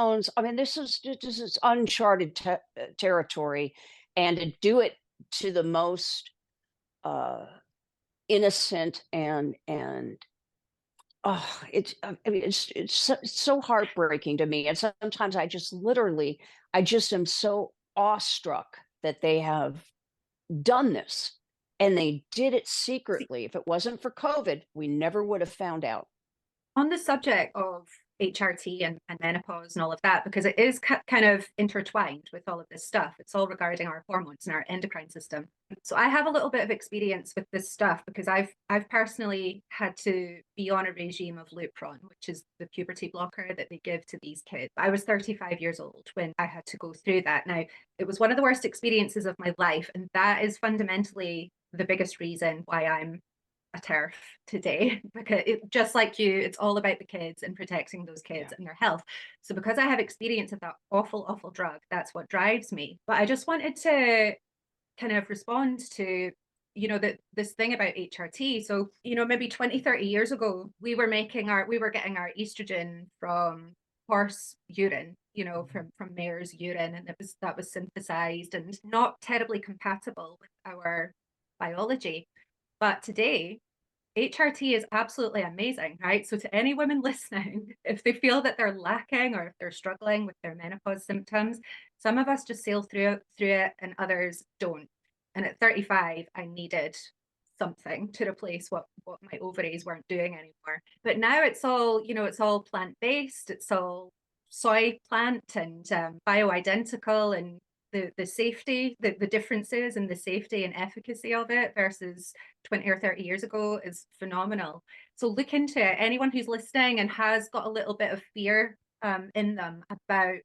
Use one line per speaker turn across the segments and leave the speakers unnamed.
hormones, I mean, this is uncharted territory, and to do it to the most uh, innocent and I mean, it's so heartbreaking to me, and sometimes I just am so awestruck that they have done this, and they did it secretly. If it wasn't for COVID, we never would have found out.
On the subject of HRT and menopause and all of that, because it is kind of intertwined with all of this stuff. It's all regarding our hormones and our endocrine system. So I have a little bit of experience with this stuff because I've personally had to be on a regime of Lupron, which is the puberty blocker that they give to these kids. I was 35 years old when I had to go through that. Now, it was one of the worst experiences of my life, and that is fundamentally the biggest reason why I'm a TERF today, because just like you, it's all about the kids and protecting those kids
Yeah.
and their health. So because I have experience of that awful drug, that's what drives me. But I just wanted to kind of respond to, that this thing about HRT. So, maybe 20, 30 years ago, we were getting our estrogen from horse urine, from mare's urine, and that was synthesized and not terribly compatible with our biology. But today, HRT is absolutely amazing, right? So to any women listening, if they feel that they're lacking or if they're struggling with their menopause symptoms, some of us just sail through it and others don't. And at 35, I needed something to replace what my ovaries weren't doing anymore. But now it's all, it's all plant-based, it's all soy plant and bioidentical, and the safety, the differences in the safety and efficacy of it versus 20 or 30 years ago is phenomenal. So look into it. Anyone who's listening and has got a little bit of fear in them about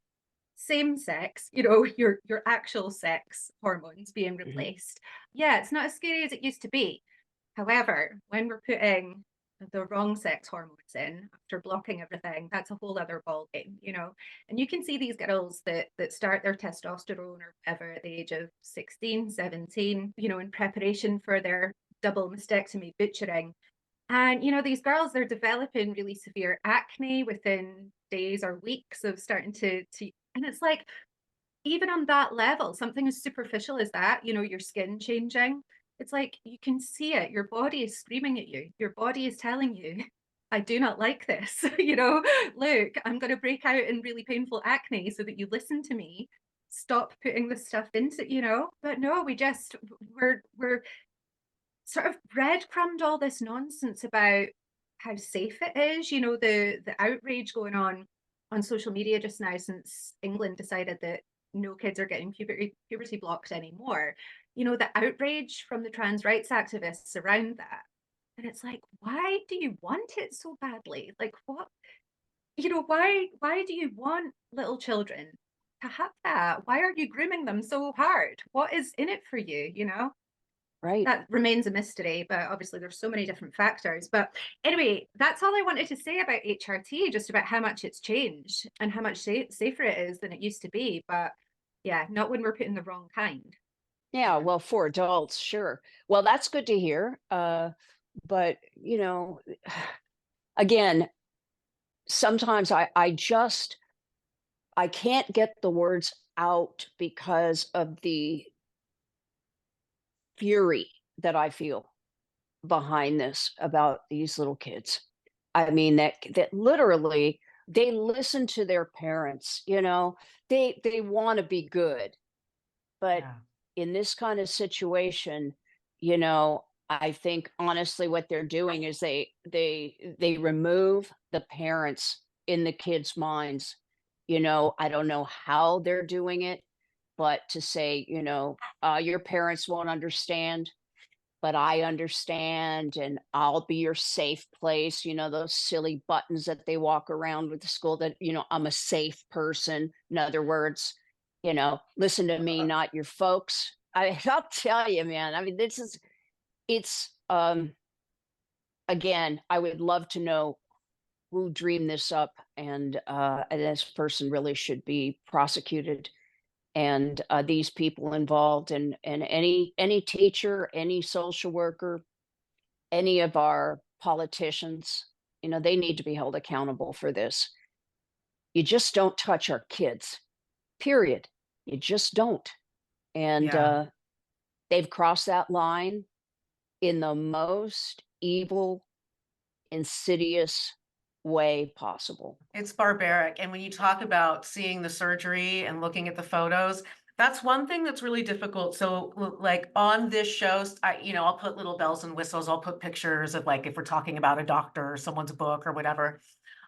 same sex, your actual sex hormones being
Mhm.
replaced. Yeah, it's not as scary as it used to be. However, when we're putting the wrong sex hormones in after blocking everything, that's a whole other ball game. And you can see these girls that start their testosterone or whatever at the age of 16, 17, in preparation for their double mastectomy butchering. And these girls, they're developing really severe acne within days or weeks of starting to and it's like, even on that level, something as superficial as that, your skin changing, it's like you can see it. Your body is screaming at you. Your body is telling you, I do not like this. Look, I'm going to break out in really painful acne so that you listen to me. Stop putting this stuff into. But no, we're sort of breadcrumbed all this nonsense about how safe it is. The outrage going on social media just now since England decided that no kids are getting puberty blocked anymore. The outrage from the trans rights activists around that. And it's like, why do you want it so badly? Like, what, why do you want little children to have that? Why are you grooming them so hard? What is in it for you?
Right.
That remains a mystery, but obviously there's so many different factors. But anyway, that's all I wanted to say about HRT, just about how much it's changed and how much safer it is than it used to be. But yeah, not when we're putting the wrong kind.
Yeah,
Yeah.
well, for adults, sure. Well, that's good to hear. But again, sometimes I can't get the words out because of the fury that I feel behind this about these little kids. I mean that literally they listen to their parents, they want to be good, but
Yeah.
in this kind of situation, I think honestly what they're doing is they remove the parents in the kids' minds. I don't know how they're doing it, but to say, your parents won't understand, but I understand and I'll be your safe place. Those silly buttons that they walk around with the school that, I'm a safe person. In other words, listen to me, not your folks. I'll tell you, man. I mean, it's again, I would love to know who dreamed this up, and this person really should be prosecuted, and these people involved, and any teacher, any social worker, any of our politicians, they need to be held accountable for this. you just don't touch our kids, period. You just don't. And
Yeah.
they've crossed that line in the most evil, insidious way possible.
It's barbaric. And when you talk about seeing the surgery and looking at the photos, that's one thing that's really difficult. So like on this show, I'll put little bells and whistles. I'll put pictures of, like, if we're talking about a doctor or someone's book or whatever.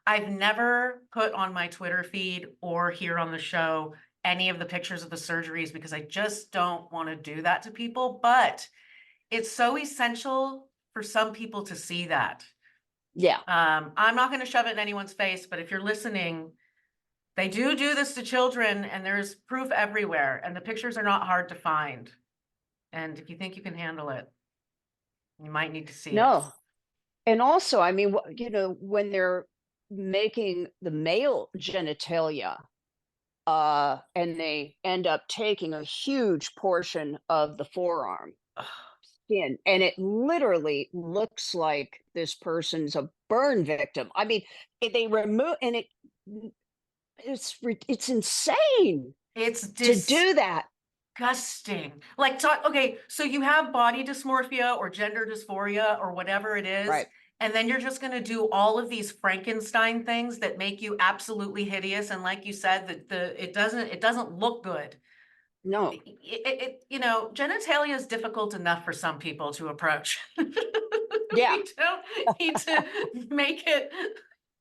I've never put on my Twitter feed or here on the show any of the pictures of the surgeries, because I just don't want to do that to people. But it's so essential for some people to see that.
Yeah.
I'm not going to shove it in anyone's face, but if you're listening, they do this to children, and there's proof everywhere, and the pictures are not hard to find. And if you think you can handle it, you might need to see it.
No. And also, I mean, when they're making the male genitalia, and they end up taking a huge portion of the forearm skin, and it literally looks like this person's a burn victim. I mean, they remove, and it's insane
It's
to do that.
disgusting. Like, okay, so you have body dysmorphia or gender dysphoria or whatever it is.
Right.
And then you're just going to do all of these Frankenstein things that make you absolutely hideous. And like you said, it doesn't look good.
No.
Genitalia is difficult enough for some people to approach.
Yeah.
You don't need to make it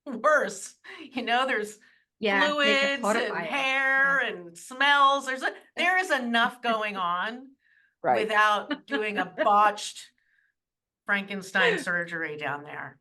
worse. There's fluids and hair and smells. There is enough going on
Right.
without doing a botched Frankenstein surgery down there.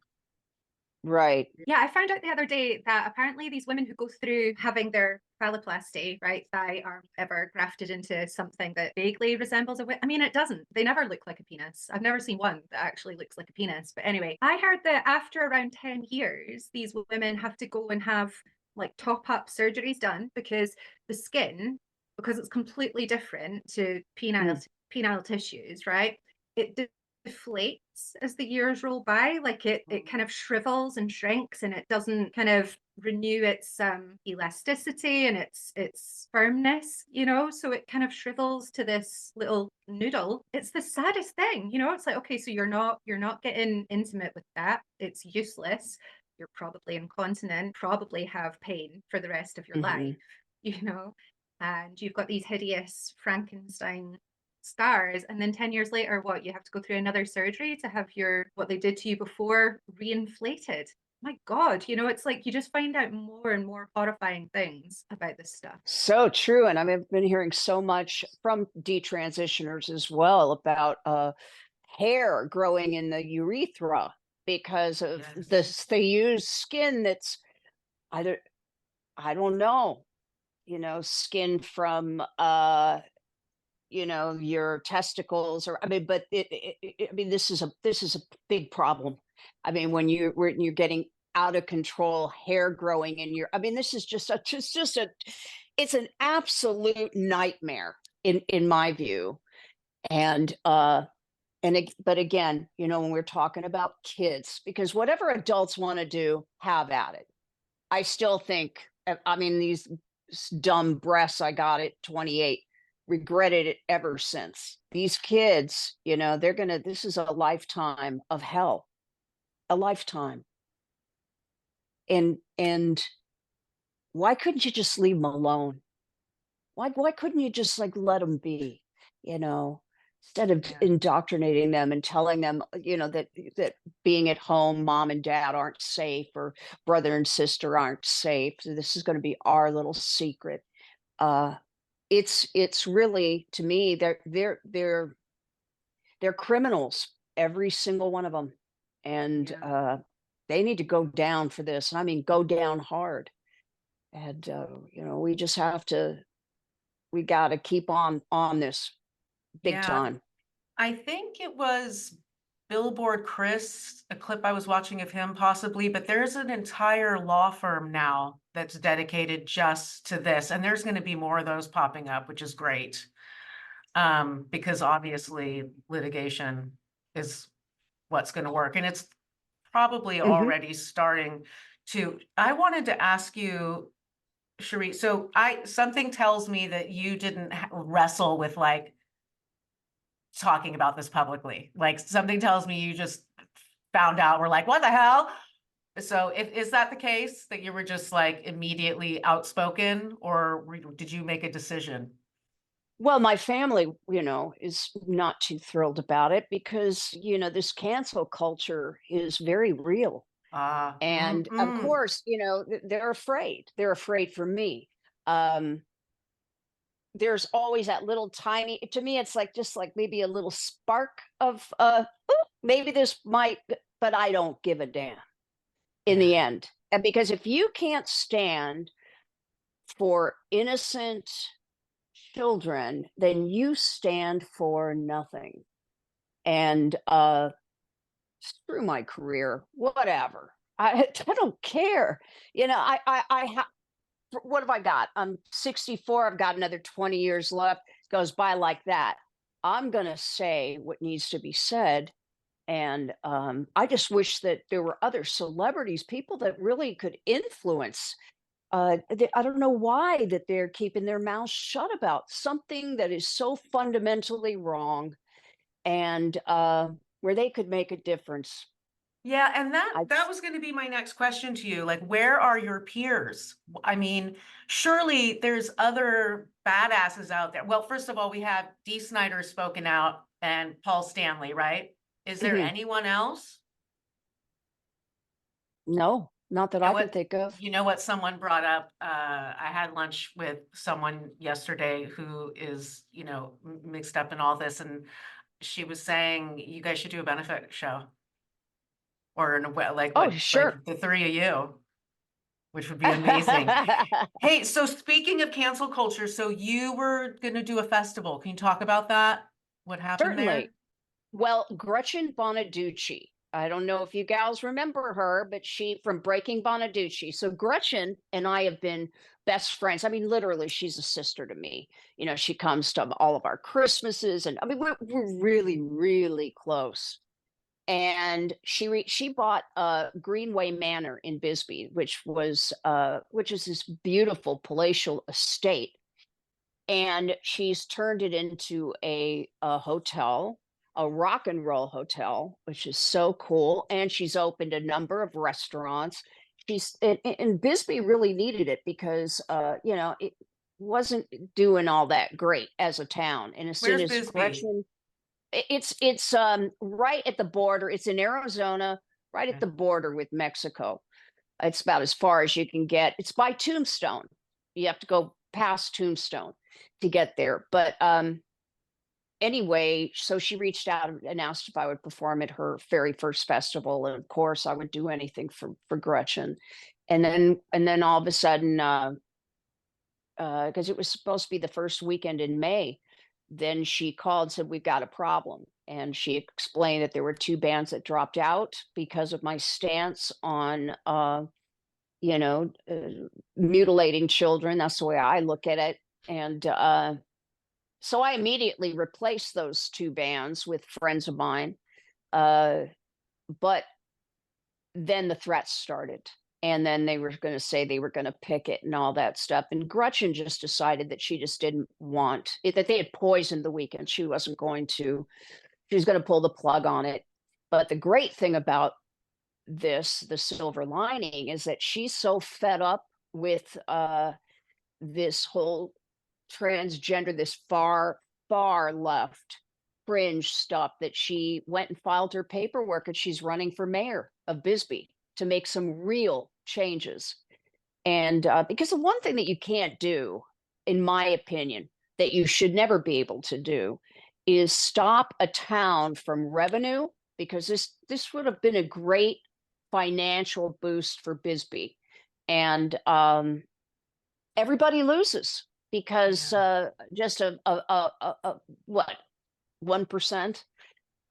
Right.
Yeah, I found out the other day that apparently these women who go through having their phalloplasty, right, thigh, arm, whatever, grafted into something that vaguely resembles I mean, it doesn't. They never look like a penis. I've never seen one that actually looks like a penis. But anyway, I heard that after around 10 years, these women have to go and have like top-up surgeries done because the skin, because it's completely different to penile tissues, right? It deflates as the years roll by. Like it kind of shrivels and shrinks, and it doesn't kind of renew its elasticity and its firmness, so it kind of shrivels to this little noodle. It's the saddest thing, it's like, okay, so you're not getting intimate with that. It's useless. You're probably incontinent, probably have pain for the rest of your life, and you've got these hideous Frankenstein scars, and then 10 years later, what, you have to go through another surgery to have what they did to you before reinflated. My God, it's like you just find out more and more horrifying things about this stuff.
So true. And I've been hearing so much from detransitioners as well about hair growing in the urethra because of this. They use skin that's either, I don't know, skin from your testicles, or but this is a big problem. I mean, when you're getting out of control hair growing in your, this is it's an absolute nightmare in my view. And but again, when we're talking about kids, because whatever adults want to do, have at it. I still think, these dumb breasts I got at 28, regretted it ever since. These kids, this is a lifetime of hell, a lifetime. And why couldn't you just leave them alone? Why couldn't you just let them be, instead of indoctrinating them and telling them, that being at home, mom and dad aren't safe, or brother and sister aren't safe. So this is going to be our little secret. It's really, to me, they're criminals, every single one of them. And they need to go down for this. And I mean, go down hard. And we got to keep on this big time.
I think it was Billboard Chris, a clip I was watching of him possibly, but there's an entire law firm now that's dedicated just to this. And there's going to be more of those popping up, which is great. Because obviously litigation is what's going to work. And it's probably already starting to. I wanted to ask you, Cherie, so something tells me that you didn't wrestle with like talking about this publicly. Like something tells me you just found out, we're like, what the hell? So is that the case, that you were just like immediately outspoken, or did you make a decision?
Well, my family, is not too thrilled about it because, this cancel culture is very real. And of course, they're afraid. They're afraid for me. Um, there's always that little tiny, to me, it's like just like maybe a little spark of maybe this might, but I don't give a damn in the
Yeah.
end. And because if you can't stand for innocent children, then you stand for nothing. And screw my career, whatever. I don't care. What have I got? I'm 64. I've got another 20 years left. It goes by like that. I'm going to say what needs to be said. And I just wish that there were other celebrities, people that really could influence. I don't know why that they're keeping their mouths shut about something that is so fundamentally wrong, and where they could make a difference.
Yeah, and
I
that was going to be my next question to you. Like, where are your peers? I mean, surely there's other badasses out there. Well, first of all, we have Dee Snider spoken out and Paul Stanley, right? Is there
Mhm.
anyone else?
No, not that
You know
I can
what?
think of.
You know what someone brought up? I had lunch with someone yesterday who is, mixed up in all this, and she was saying you guys should do a benefit show, or in a way, like
Oh,
like
sure.
the three of you, which would be amazing. Hey, so speaking of cancel culture, so you were going to do a festival. Can you talk about that? What happened there?
Certainly. Well, Gretchen Bonaduchi. I don't know if you gals remember her, but she from Breaking Bonaduchi. So Gretchen and I have been best friends. I mean, literally, she's a sister to me. She comes to all of our Christmases, and I mean, we're really, really close. And she bought Greenway Manor in Bisbee, which is this beautiful palatial estate, and she's turned it into a hotel, a rock and roll hotel, which is so cool. And she's opened a number of restaurants. And Bisbee really needed it because it wasn't doing all that great as a town. And as soon
Where's
as
Bisbee?
Gretchen, it's right at the border. It's in Arizona, right at
Okay.
the border with Mexico. It's about as far as you can get. It's by Tombstone. You have to go past Tombstone to get there. But anyway, so she reached out and asked if I would perform at her very first festival, and of course I would do anything for Gretchen. And then all of a sudden, because it was supposed to be the first weekend in May, then she called and said, we've got a problem. And she explained that there were two bands that dropped out because of my stance on you know, mutilating children. That's the way I look at it. And so I immediately replaced those two bands with friends of mine. But then the threats started. And then they were going to say they were going to picket and all that stuff. And Gretchen just decided that she just didn't want it, that they had poisoned the weekend. She was going to pull the plug on it. But the great thing about the silver lining, is that she's so fed up with this whole transgender, this far left fringe stuff, that she went and filed her paperwork, and she's running for mayor of Bisbee to make some real changes. And because the one thing that you can't do, in my opinion, that you should never be able to do, is stop a town from revenue, because this would have been a great financial boost for Bisbee. And everybody loses because
Yeah.
just what, 1%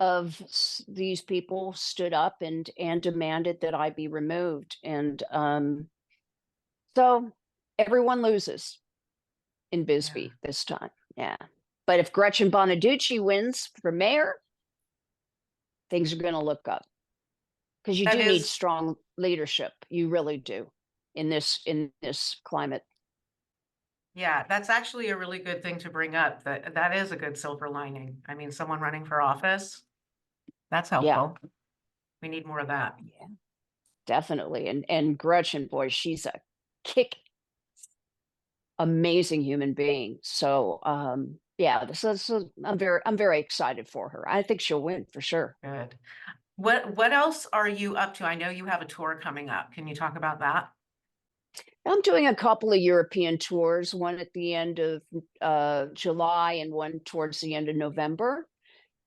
of these people stood up and demanded that I be removed. And so everyone loses in
Yeah.
Bisbee this time. Yeah. But if Gretchen Bonaduchi wins for mayor, things are going to look up, because you
That
do need
is
strong leadership. You really do in this climate.
Yeah, that's actually a really good thing to bring up. That is a good silver lining. I mean, someone running for office, that's
Yeah,
helpful. We need more of that.
yeah, definitely. And Gretchen, boy, she's a kick amazing human being. So yeah, I'm very excited for her. I think she'll win for sure.
Good. What else are you up to? I know you have a tour coming up. Can you talk about that?
I'm doing a couple of European tours, one at the end of July and one towards the end of November.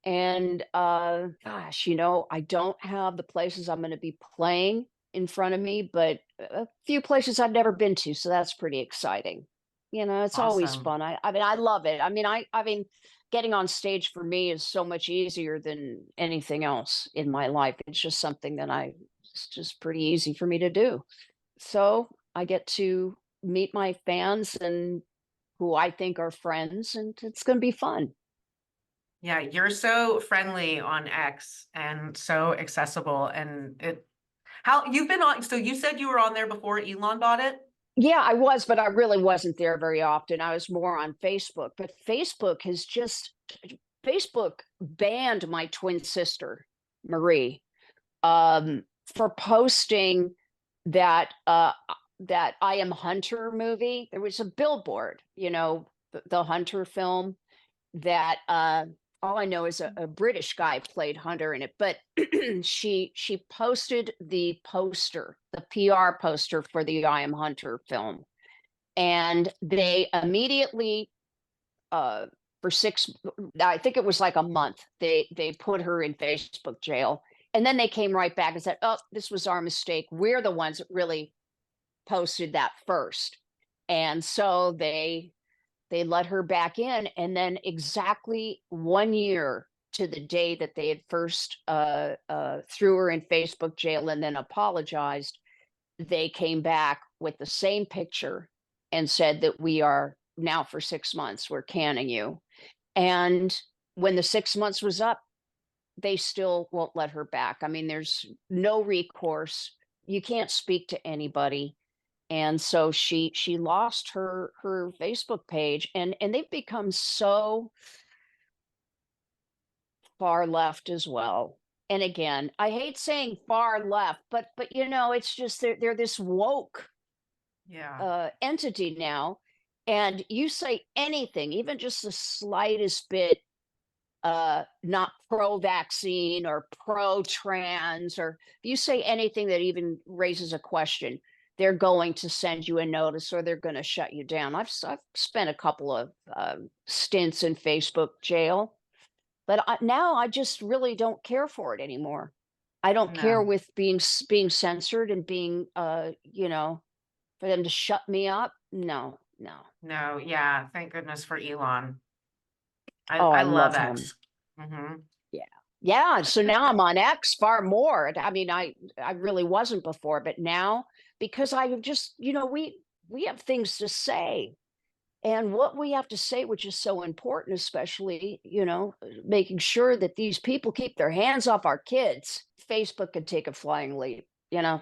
And gosh, I don't have the places I'm going to be playing in front of me, but a few places I've never been to, so that's pretty exciting. It's always
Awesome.
fun. I mean, I love it. I mean, getting on stage for me is so much easier than anything else in my life. It's just something it's just pretty easy for me to do. So I get to meet my fans and who I think are friends, and it's going to be fun.
Yeah, you're so friendly on X and so accessible. How you've been on, so you said you were on there before Elon bought it?
Yeah, I was, but I really wasn't there very often. I was more on Facebook, but Facebook banned my twin sister, Marie, for posting that that I Am Hunter movie. There was a billboard, the Hunter film that all I know is a British guy played Hunter in it, but she posted the poster, the PR poster for the I Am Hunter film, and they immediately for six, I think it was like a month, they put her in Facebook jail, and then they came right back and said, "Oh, this was our mistake. We're the ones that really posted that first," and so they let her back in, and then exactly 1 year to the day that they had first threw her in Facebook jail and then apologized, they came back with the same picture and said that we are now for 6 months, we're canning you. And when the 6 months was up, they still won't let her back. I mean, there's no recourse. You can't speak to anybody, and so she lost her Facebook page, and they've become so far left as well. And again, I hate saying far left, but it's just they're this woke
Yeah.
entity now, and you say anything, even just the slightest bit not pro-vaccine or pro-trans, or if you say anything that even raises a question, they're going to send you a notice or they're going to shut you down. I've spent a couple of stints in Facebook jail, but now I just really don't care for it anymore. I don't care
No,
with being censored and being for them to shut me up. No, no.
no, yeah. Thank goodness for Elon. I,
Oh,
I
I
love
love him.
X. Hmm.
Yeah. Yeah, so now I'm on X far more. I mean, I really wasn't before, but now because I just, we have things to say. And what we have to say, which is so important, especially, making sure that these people keep their hands off our kids. Facebook could take a flying leap.
Yeah,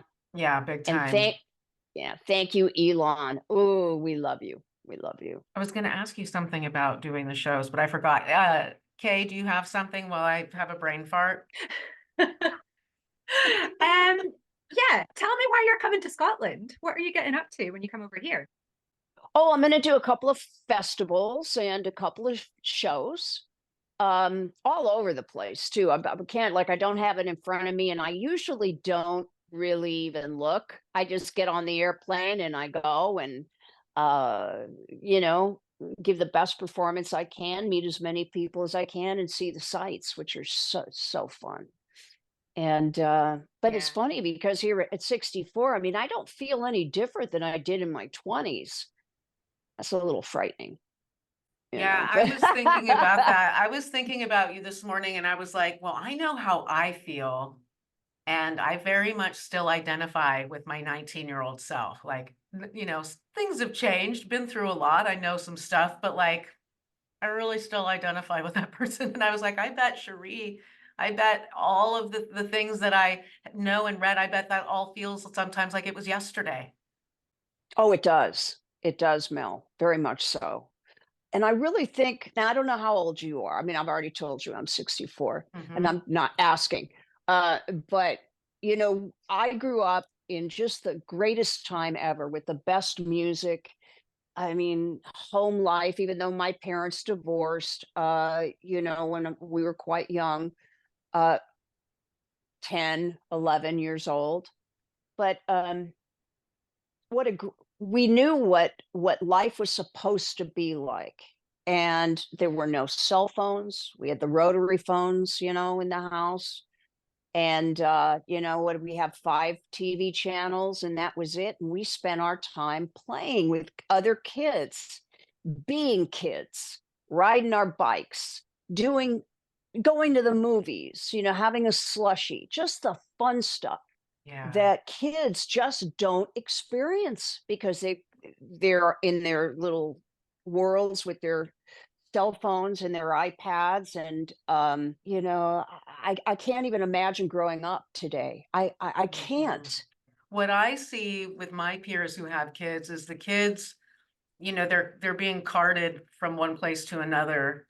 big
And
time.
thank you, Elon. Oh, we love you. We love you.
I was going to ask you something about doing the shows, but I forgot. Kay, do you have something while I have a brain fart?
Yeah, tell me why you're coming to Scotland. What are you getting up to when you come over here?
Oh, I'm going to do a couple of festivals and a couple of shows, all over the place too. I can't, like, I don't have it in front of me, and I usually don't really even look. I just get on the airplane and I go and, you know, give the best performance I can, meet as many people as I can, and see the sights, which are so fun. And but it's
Yeah.
funny because here at 64, I mean, I don't feel any different than I did in my 20s. That's a little frightening,
Yeah, I
but
was thinking about that. I was thinking about you this morning and I was like, well, I know how I feel. And I very much still identify with my 19-year-old self. Like, things have changed, been through a lot. I know some stuff, but like, I really still identify with that person. And I was like, I bet Cherie, I bet all of the things that I know and read, I bet that all feels sometimes like it was yesterday.
oh, it does. It does, Mel, very much so. And I really think now I don't know how old you are. I mean, I've already told you I'm 64, and
Mhm.
I'm not asking. But I grew up in just the greatest time ever with the best music. I mean, home life, even though my parents divorced, when we were quite young, uh, 10, 11 years old. But what a gr- we knew what life was supposed to be like, and there were no cell phones. We had the rotary phones, in the house. And what did we have? 5 TV channels, and that was it. And we spent our time playing with other kids, being kids, riding our bikes, doing going to the movies, having a slushy, just the fun stuff
Yeah.
that kids just don't experience because they're in their little worlds with their cell phones and their iPads. And I can't even imagine growing up today. I
Mhm.
can't.
What I see with my peers who have kids is the kids, they're being carted from one place to another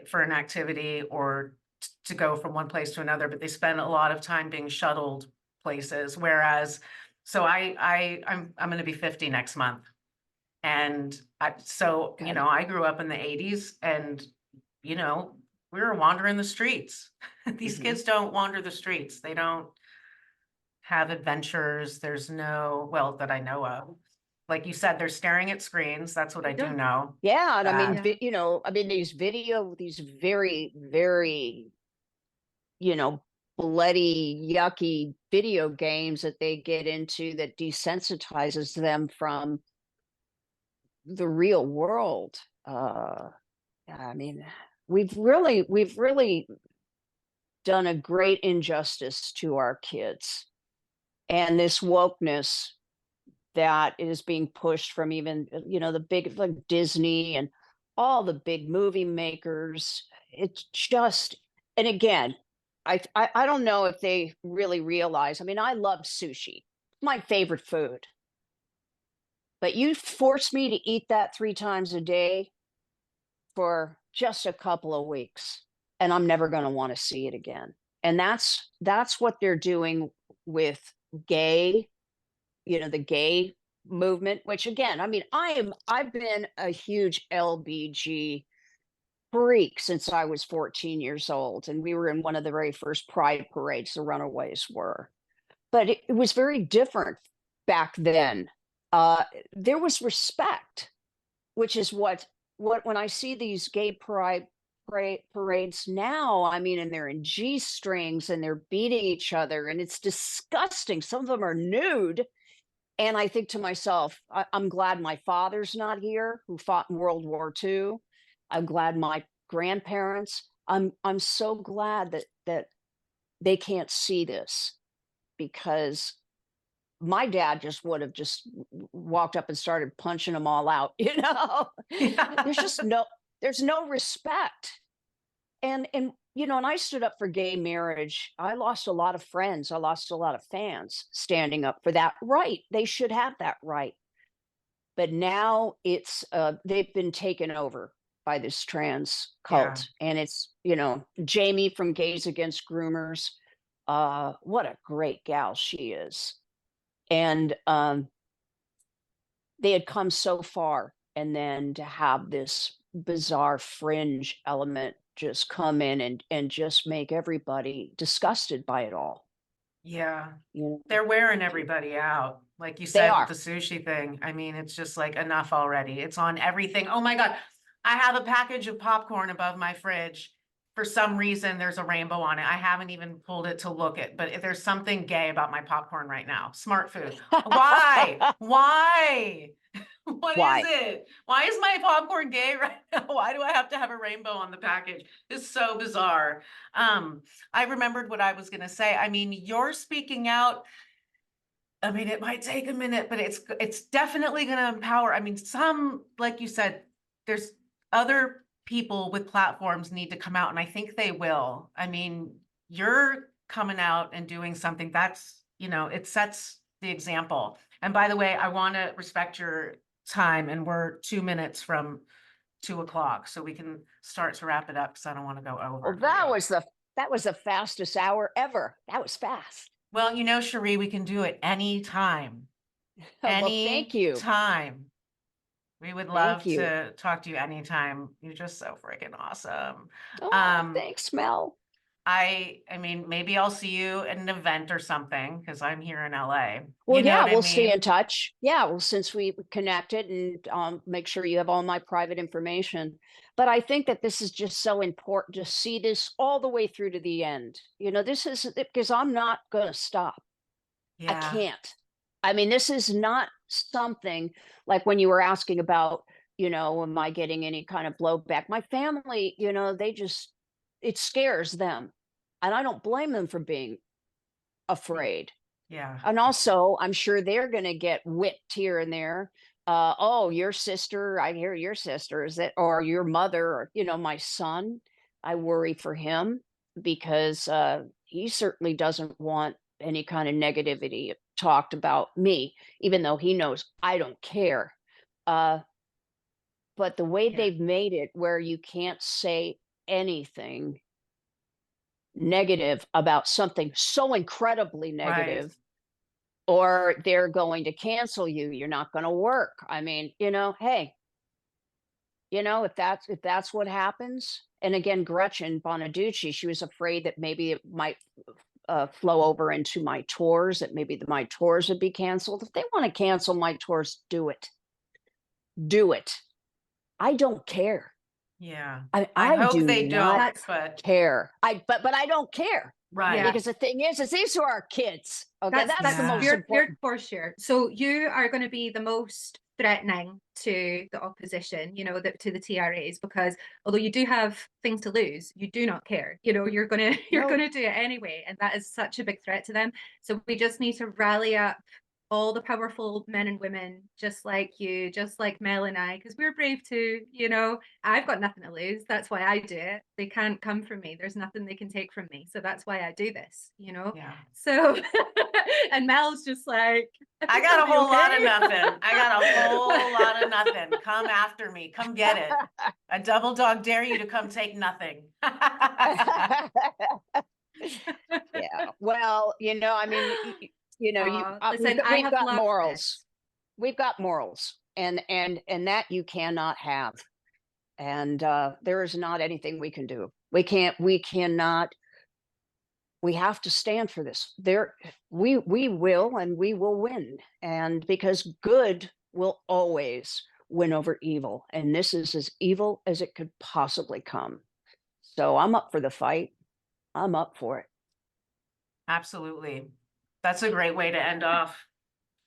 for an activity or to go from one place to another, but they spend a lot of time being shuttled places. Whereas, so I'm going to be 50 next month, and
Good.
I grew up in the 80s, and you know we were wandering the streets. These
Hmm.
kids don't wander the streets. They don't have adventures. There's no, well, that I know of. Like you said, they're staring at screens. That's what
They
I do
don't.
know.
Yeah, and I mean,
That,
Yeah.
these very, very, you know, bloody, yucky video games that they get into that desensitizes them from the real world. I mean, we've really done a great injustice to our kids, and this wokeness that is being pushed from even the big like Disney and all the big movie makers. It's just, and again, I don't know if they really realize. I mean, I love sushi, my favorite food, but you force me to eat that 3 times a day for just a couple of weeks, and I'm never going to want to see it again. And that's what they're doing with gay, the gay movement, which again, I mean, I've been a huge LBG freak since I was 14 years old, and we were in one of the very first pride parades the Runaways were. But it was very different back then. There was respect, which is what when I see these gay parades now, I mean, and they're in G strings and they're beating each other, and it's disgusting. Some of them are nude, and I think to myself, I'm glad my father's not here, who fought in World War II. I'm glad my grandparents. I'm so glad that they can't see this, because my dad just would have just walked up and started punching them all out. There's
yeah.
just there's no respect. And I stood up for gay marriage. I lost a lot of friends. I lost a lot of fans standing up for that right. They should have that right. But now they've been taken over by this trans
Yeah.
cult. And it's, Jamie from Gays Against Groomers. What a great gal she is. And they had come so far, and then to have this bizarre fringe element just come in and just make everybody disgusted by it all.
Yeah.
You know,
They're wearing everybody out. Like you
they
said with
are.
the sushi thing. I mean, it's just like enough already. It's on everything. Oh my God. I have a package of popcorn above my fridge. For some reason, there's a rainbow on it. I haven't even pulled it to look at, but if there's something gay about my popcorn right now. Smart food. Why? Why? What is
Why?
it? Why is my popcorn gay right now? Why do I have to have a rainbow on the package? It's so bizarre. I remembered what I was going to say. I mean, you're speaking out. I mean, it might take a minute, but it's definitely going to empower. I mean, some, like you said, there's other people with platforms need to come out, and I think they will. I mean, you're coming out and doing something that's, it sets the example. And by the way, I want to respect your time, and we're 2 minutes from 2 o'clock, so we can start to wrap it up because I don't want to go over.
Well,
for
that
you.
was the fastest hour ever. That was fast.
Well, Cherie, we can do it anytime.
Well, thank you.
Anytime. We would
Thank
love
you.
to talk to you anytime. You're just so freaking awesome.
Oh, thanks, Mel.
I mean, maybe I'll see you at an event or something because I'm here in LA.
Well,
You know
yeah,
what I
we'll stay
mean?
in touch. Yeah, well, since we connected, and make sure you have all my private information. But I think that this is just so important to see this all the way through to the end. This is because I'm not going to stop. I
Yeah.
can't. I mean, this is not something like when you were asking about, am I getting any kind of blowback? My family, it scares them. And I don't blame them for being afraid.
Yeah.
And also, I'm sure they're going to get whipped here and there. Oh, your sister, I hear your sister, is it, or your mother, or, my son. I worry for him because he certainly doesn't want any kind of negativity talked about me, even though he knows I don't care. But the way
Yeah.
they've made it where you can't say anything negative about something so incredibly negative,
Right.
or they're going to cancel you. You're not going to work. I mean, hey, if that's what happens. And again, Gretchen Bonaduchi, she was afraid that maybe it might flow over into my tours, that maybe my tours would be canceled. If they want to cancel my tours, do it. Do it. I don't care.
Yeah.
I
hope
do
they
not
don't, but
care. But I don't care.
right.
Yeah.
Because the thing is these are our kids. Okay, that's the
Yeah.
most
you're
important.
for sure. So you are going to be the most threatening to the opposition, to the TRAs, because although you do have things to lose, you do not care. You're gonna do it anyway, and that is such a big threat to them. So we just need to rally up all the powerful men and women just like you, just like Mel and I, because we're brave too. I've got nothing to lose. That's why I do it. They can't come from me. There's nothing they can take from me. So that's why I do this,
Yeah.
So and Mel's just like,
I got a whole lot of nothing. I got a whole lot of nothing. Come after me. Come get it. I double dog dare you to come take nothing.
Yeah. Well, I mean,
listen, I
we've
have
got
loved
morals.
this.
We've got morals, and that you cannot have. And there is not anything we can do. We cannot. We have to stand for this. We will, and we will win. And because good will always win over evil, and this is as evil as it could possibly come. So I'm up for the fight. I'm up for it.
Absolutely. That's a great way to end off.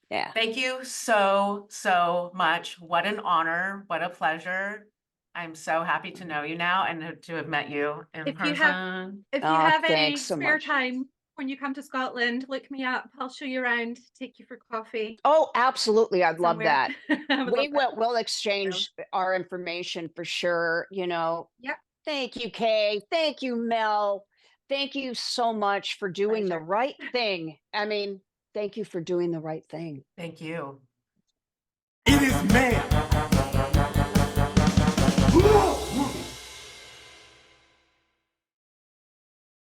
Yeah.
Thank you so, so much. What an honor. What a pleasure. I'm so happy to know you now and to have met you in
If
person.
you have any
Thanks so
spare
much.
time when you come to Scotland, look me up. I'll show you around, take you for coffee.
Oh, absolutely. I'd love
somewhere.
that. We'll exchange our information for sure.
Yep.
Thank you, Kay. Thank you, Mel. Thank you so much for doing the
Pleasure.
right thing. I mean, thank you for doing the right thing.
Thank you.
It is man.